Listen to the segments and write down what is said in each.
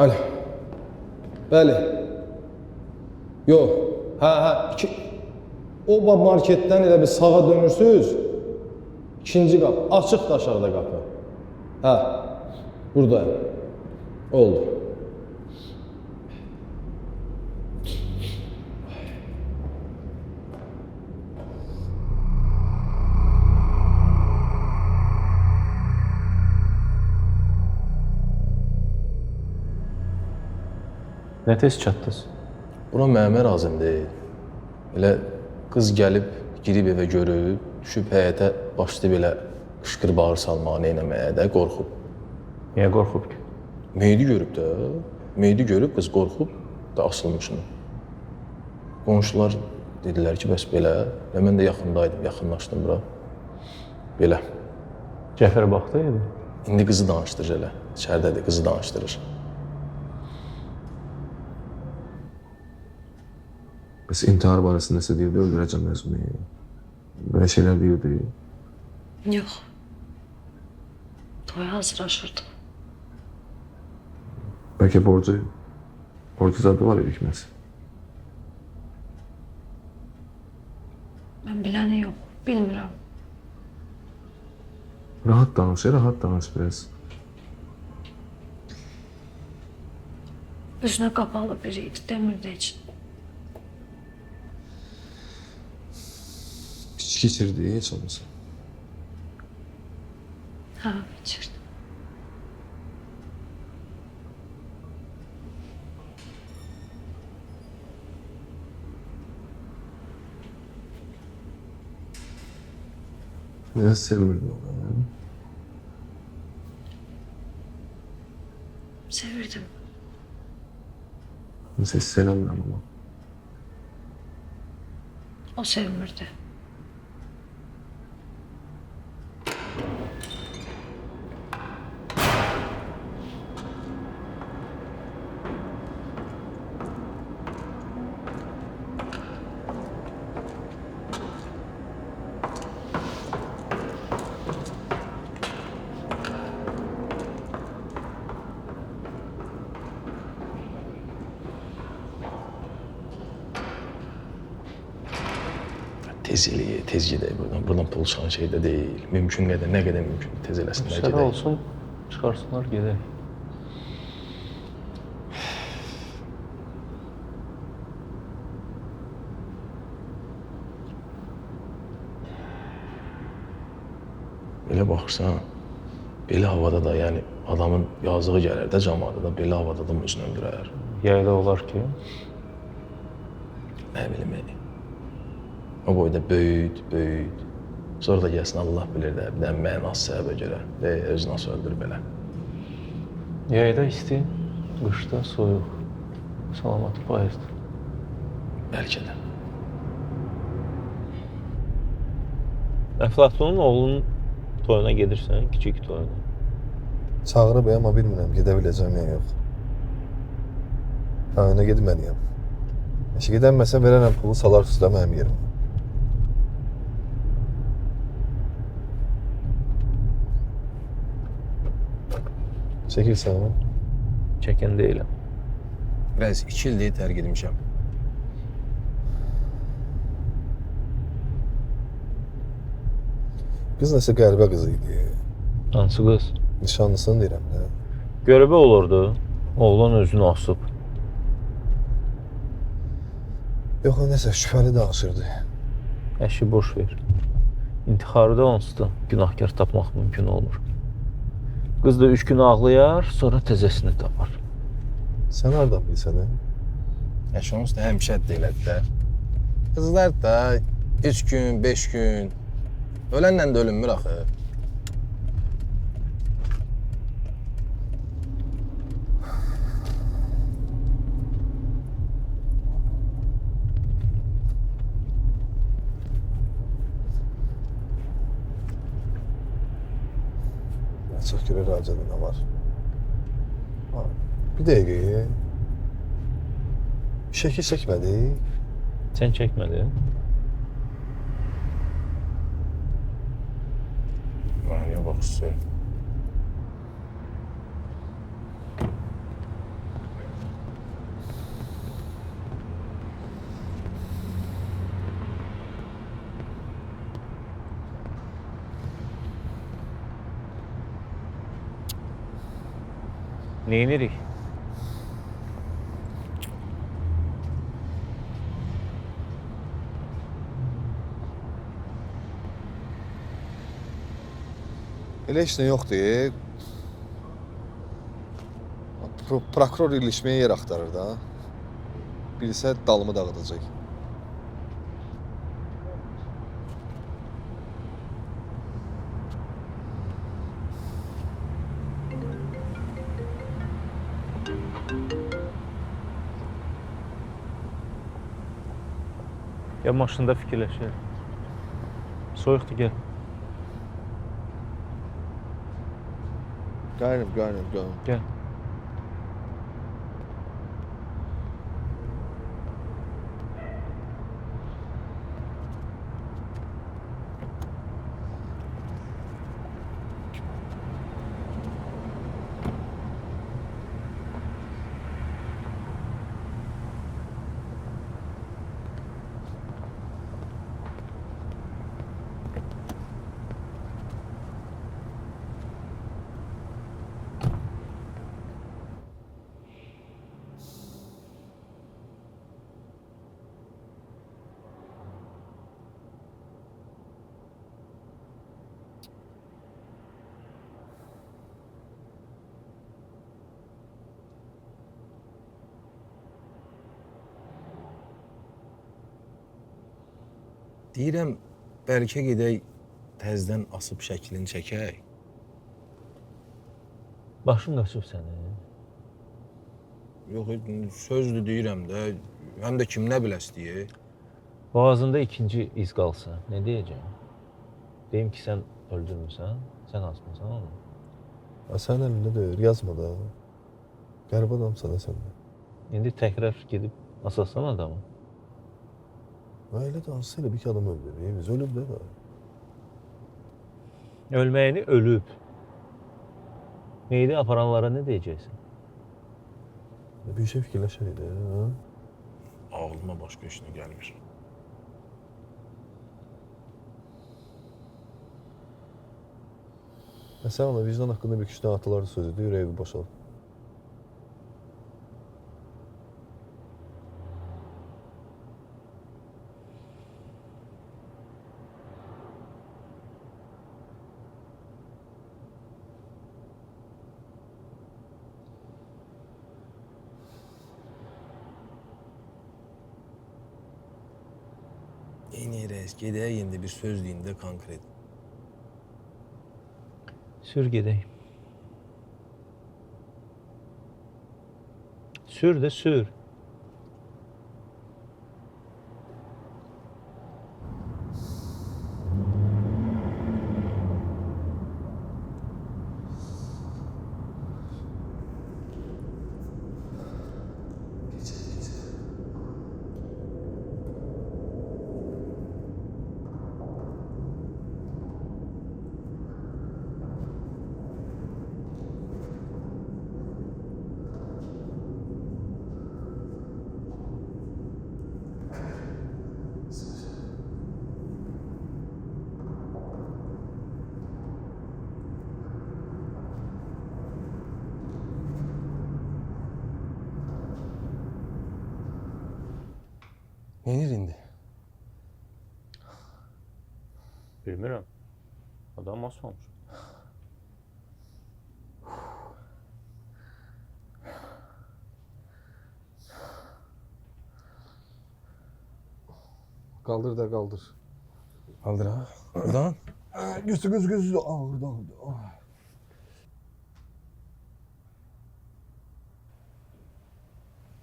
Alo. Bəli. Yox. Hə, o marketdən elə bir sağa dönürsüz. İkinci qapı. Açıqdır aşağıda qapı. Hə. Buradayım. Oldu. Nə tez çatdınız? Bura mənə lazım deyil. Elə qız gəlib, girib evə görüb, düşüb həyətə başlayıb belə qışqır bağır salmağa, neynəməyə də qorxub. Niyə qorxub ki? Meyidi görüb də. Meyidi görüb, qız qorxub da asılmışını. Qonşular dedilər ki, bəs belə. Və mən də yaxındaydım, yaxınlaşdım bura. Belə. Cəfər baxdı idi. İndi qızı danışdırır elə. İçəridədir, qızı danışdırır. Bəs intihar barəsində nəsə deyirdi, öldürəcəm Məzuni. Belə şeylər deyirdi. Yox. Toya hazırlaşırdı. Bəlkə borcu zadı var idi kiməsə. Mən biləni yox, bilmirəm. Rahat danış biraz. Üzünə qapalı biri idi, demirdi heç. İçki içirdi, heç olmasa. Hə, içirdi. Biraz sevirdi onu. Sevirdim. Ses selamlar ama. O sevmirdi. Tez gedək buradan. Buradan pul çıxan şey də deyil. Mümkün qədər, nə qədər mümkün tez eləsinlər Sərə gedək. olsun, çıxarsınlar, gedək. Belə baxırsan, belə havada da, yəni adamın yazığı gələr də cəmaata da, belə havada da özünü öldürər. Yayda olar ki, Nə bilim, o boyda böyüd. Sonra da gəlsin Allah bilir də, bir də mənasız səbəbə görə və özünü nasıl öldür belə. yayda isti, qışda soyuq, salamat payızdır. Bəlkə də. Əflatunun oğlunun toyuna gedirsən, kiçik toyuna. Çağırıb amma bilmirəm, gedə biləcəm ya yox. Oyuna getməliyəm. Eşə gedənməsə verərəm pulu, salar üstə mənim yerim. Çəkirsən mi? Çəkən deyiləm. Bəs 2 ildir tərk etmişəm. Qız nəsə qəribə qız idi. Hansı qız? Nişanlısını deyirəm də. Qəribə olurdu, oğlan özünü asıb. Yox, o nəsə şübhəli danışırdı. Əşi boş ver. İntiharda onsuz da günahkar tapmaq mümkün olmur. Qız da 3 gün ağlayar, sonra təzəsini tapar. Sən hardan bilsən, hə? Onsuz da həmişə deyilədi də. Qızlar da 3 gün, 5 gün, ölənlə də ölünmür axı. Çox görə racada nə var? Bir dəqiqəyə. Şəkil çəkmədik. Sən çəkmədin? Niyə baxırsın? Neyinirik? Elə heç nə yoxdur. Prokuror ilişməyə yer axtarır da. Bilsə dalımı dağıdacaq. Ya maşında fikirləşir. Soyuqdur, gəl. Qaynım. Gəl. Deyirəm, bəlkə gedək təzdən asıb şəklini çəkək. Başın qaçıb sənin. Yox, sözdür deyirəm də, həm də kim nə biləs deyə. Boğazında ikinci iz qalsa, nə deyəcəm? Deyim ki, sən öldürmüsən, sən asmısan onu. Sən əlində deyir, yazma da. Qərib adamsan sən də. İndi təkrar gedib asasan adamı. Elə də hansısa elə bir ki adam öldürür. Biz ölüb də da. Ölməyini ölüb. Meyidi aparanlara nə deyəcəksin? Bir şey fikirləşərik də. Ha? Ağlıma başqa işinə gəlmir. Sən ona vicdan haqqında bir kişidən ataları sözüdür, ürəyi boşalır. Reis, gedək indi bir söz deyində konkret. Sür gedək. Sür də sür. Nedir indi? Bilmirəm. Adam asmamış. Qaldır da qaldır. Qaldır ha. Buradan. Göz. Oradan.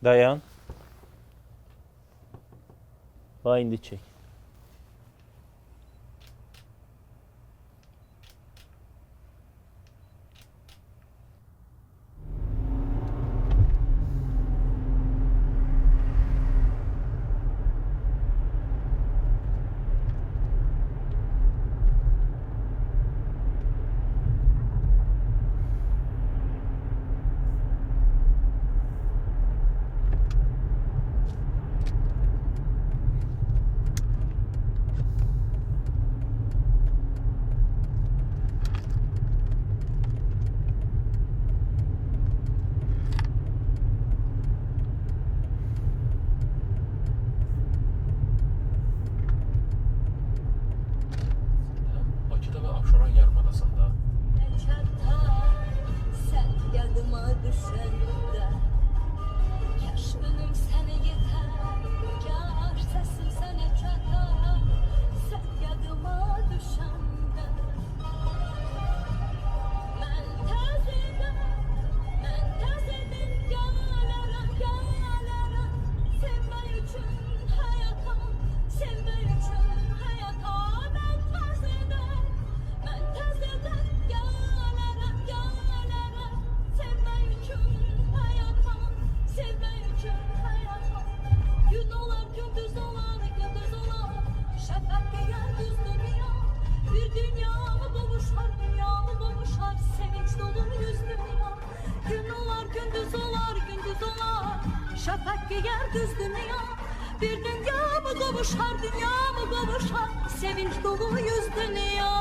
Dayan. Bax indi çək. şafak giyer düz dünya. Bir dünya mı kavuşar, dünya mı kavuşar, sevinç dolu yüz dünya.